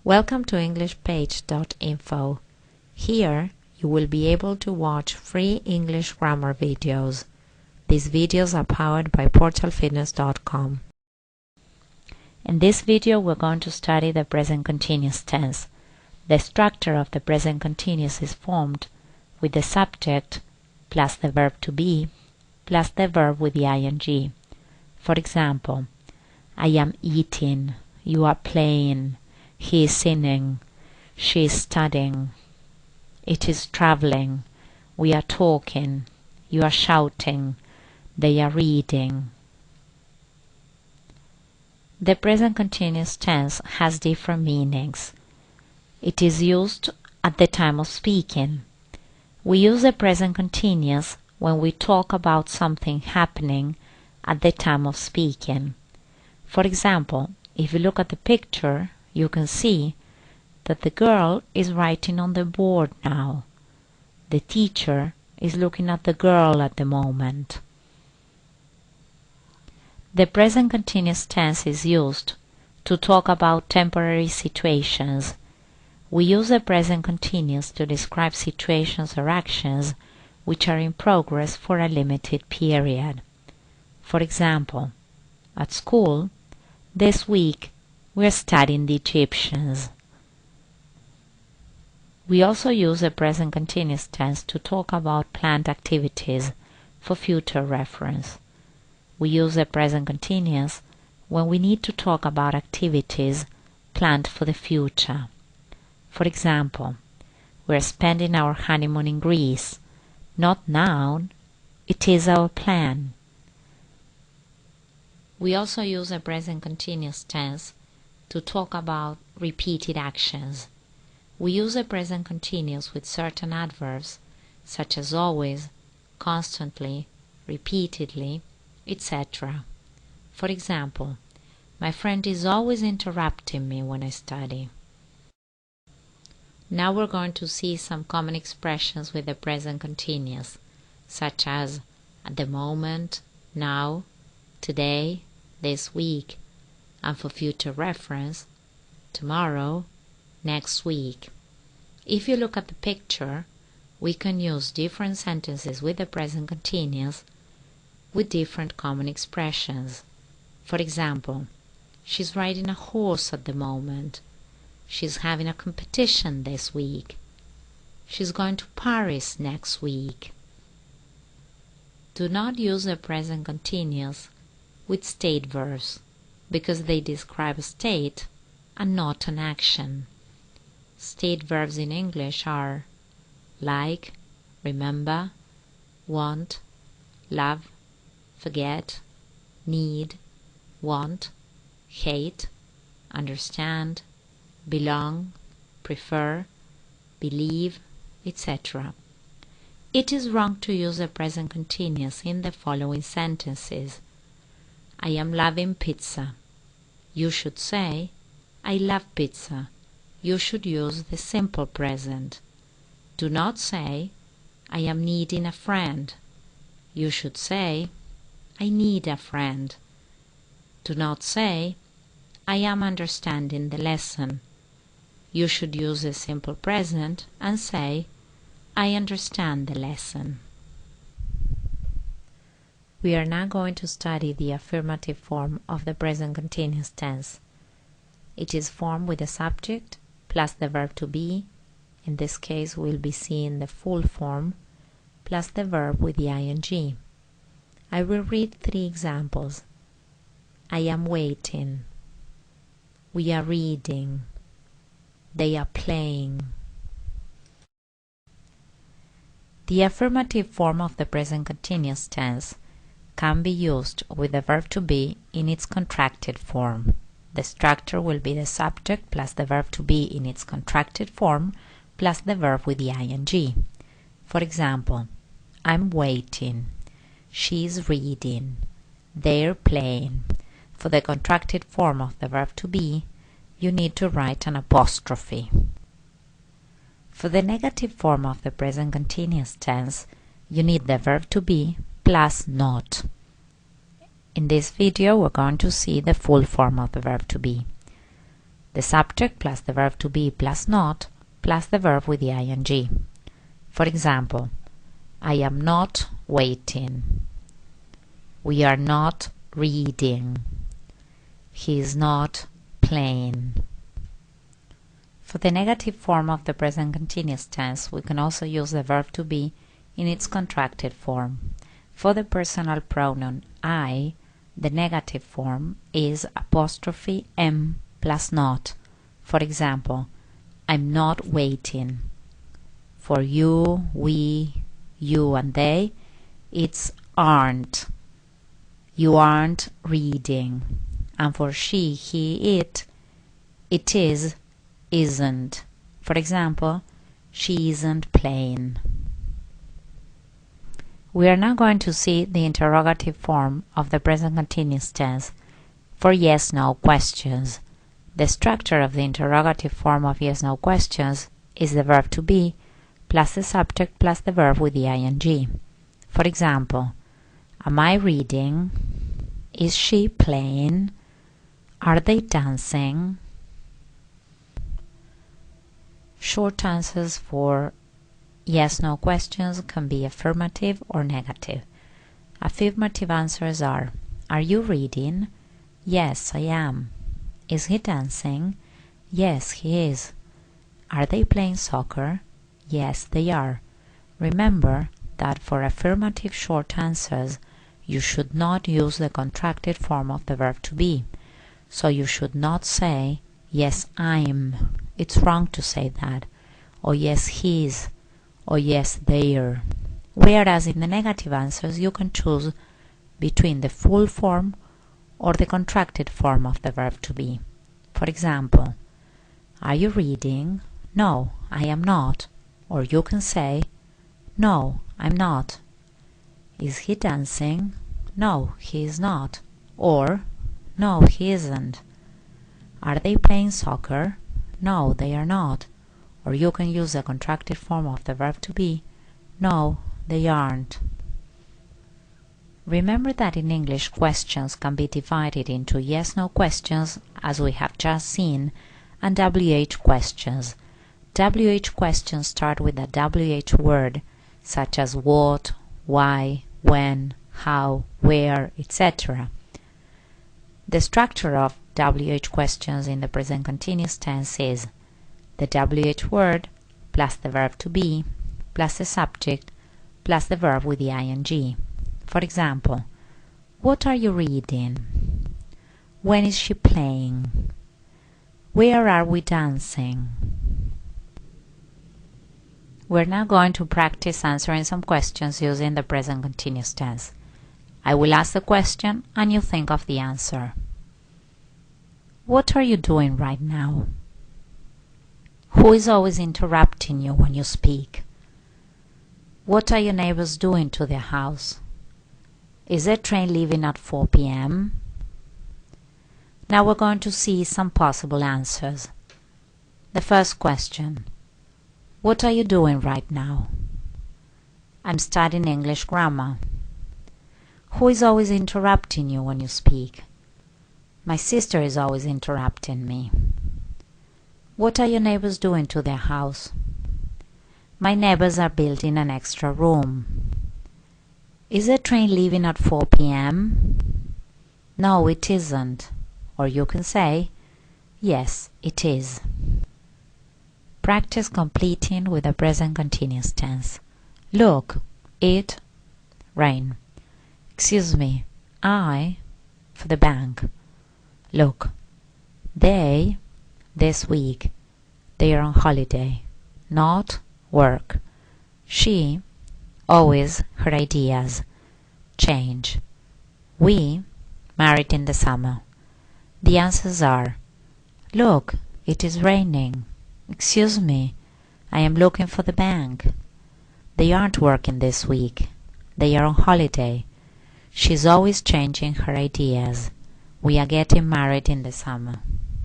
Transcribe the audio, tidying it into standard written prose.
Welcome to EnglishPage.info. Here you will be able to watch free English grammar videos. These videos are powered by portalfitness.com. In this video we're going to study the present continuous tense. The structure of the present continuous is formed with the subject plus the verb to be plus the verb with the ing. For example, I am eating, you are playing, he is singing, she is studying, it is traveling, we are talking, you are shouting, they are reading. The present continuous tense has different meanings. It is used at the time of speaking. We use the present continuous when we talk about something happening at the time of speaking. For example, if you look at the picture, you can see that the girl is writing on the board now. The teacher is looking at the girl at the moment. The present continuous tense is used to talk about temporary situations. We use the present continuous to describe situations or actions which are in progress for a limited period. For example, at school, this week we are studying the Egyptians. We also use the present continuous tense to talk about planned activities for future reference. We use the present continuous when we need to talk about activities planned for the future. For example, we are spending our honeymoon in Greece. Not now, it is our plan. We also use the present continuous tense to talk about repeated actions. We use the present continuous with certain adverbs such as always, constantly, repeatedly, etc. For example, my friend is always interrupting me when I study. Now we're going to see some common expressions with the present continuous, such as at the moment, now, today, this week, and for future reference, tomorrow, next week. If you look at the picture, we can use different sentences with the present continuous with different common expressions. For example, she's riding a horse at the moment. She's having a competition this week. She's going to Paris next week. Do not use the present continuous with state verbs because they describe a state and not an action. State verbs in English are like, remember, want, love, forget, need, want, hate, understand, belong, prefer, believe, etc. It is wrong to use the present continuous in the following sentences. I am loving pizza. You should say, I love pizza. You should use the simple present. Do not say, I am needing a friend. You should say, I need a friend. Do not say, I am understanding the lesson. You should use the simple present and say, I understand the lesson. We are now going to study the affirmative form of the present continuous tense. It is formed with the subject plus the verb to be. In this case, we'll be seeing the full form plus the verb with the ing. I will read 3 examples. I am waiting. We are reading. They are playing. The affirmative form of the present continuous tense can be used with the verb to be in its contracted form. The structure will be the subject plus the verb to be in its contracted form plus the verb with the ing. For example, I'm waiting. She's reading. They're playing. For the contracted form of the verb to be, you need to write an apostrophe. For the negative form of the present continuous tense, you need the verb to be plus not. In this video, we're going to see the full form of the verb to be. the subject plus the verb to be plus not plus the verb with the ing. For example, I am not waiting. We are not reading. He is not playing. For the negative form of the present continuous tense, we can also use the verb to be in its contracted form. For the personal pronoun I, the negative form is apostrophe m plus not. For example, I'm not waiting. For you, we, you and they, it's aren't. You aren't reading. And for she, he, it is, isn't. For example, she isn't playing. We are now going to see the interrogative form of the present continuous tense for yes-no questions. The structure of the interrogative form of yes-no questions is the verb to be plus the subject plus the verb with the ing. For example, am I reading? Is she playing? Are they dancing? Short answers for yes-no questions can be affirmative or negative. Affirmative answers are you reading? Yes, I am. Is he dancing? Yes, he is. Are they playing soccer? Yes, they are. Remember that for affirmative short answers, you should not use the contracted form of the verb to be. So you should not say, yes, I'm. It's wrong to say that. Or yes, he's. Or yes, they're. Whereas in the negative answers, you can choose between the full form or the contracted form of the verb to be. For example, are you reading? No, I am not. Or you can say, no, I'm not. Is he dancing? No, he is not. Or, no, he isn't. Are they playing soccer? No, they are not. Or you can use the contracted form of the verb to be, no, they aren't. Remember that in English, questions can be divided into yes-no questions, as we have just seen, and WH questions. WH questions start with a WH word, such as what, why, when, how, where, etc. The structure of WH questions in the present continuous tense is the WH word plus the verb to be plus the subject plus the verb with the ing. For example, what are you reading? When is she playing? Where are we dancing? We're now going to practice answering some questions using the present continuous tense. I will ask the question and you think of the answer. What are you doing right now? Who is always interrupting you when you speak? What are your neighbors doing to their house? Is their train leaving at 4 p.m.? Now we're going to see some possible answers. The first question. What are you doing right now? I'm studying English grammar. Who is always interrupting you when you speak? My sister is always interrupting me. What are your neighbors doing to their house? My neighbors are building an extra room. Is the train leaving at 4 p.m.? No, it isn't. Or you can say, yes, it is. Practice completing with the present continuous tense. Look, it rain. Excuse me, I for the bank. Look, they this week. They are on holiday, not work. She always her ideas change. We married in the summer. The answers are, look, it is raining. Excuse me, I am looking for the bank. They aren't working this week. They are on holiday. She's always changing her ideas. We are getting married in the summer.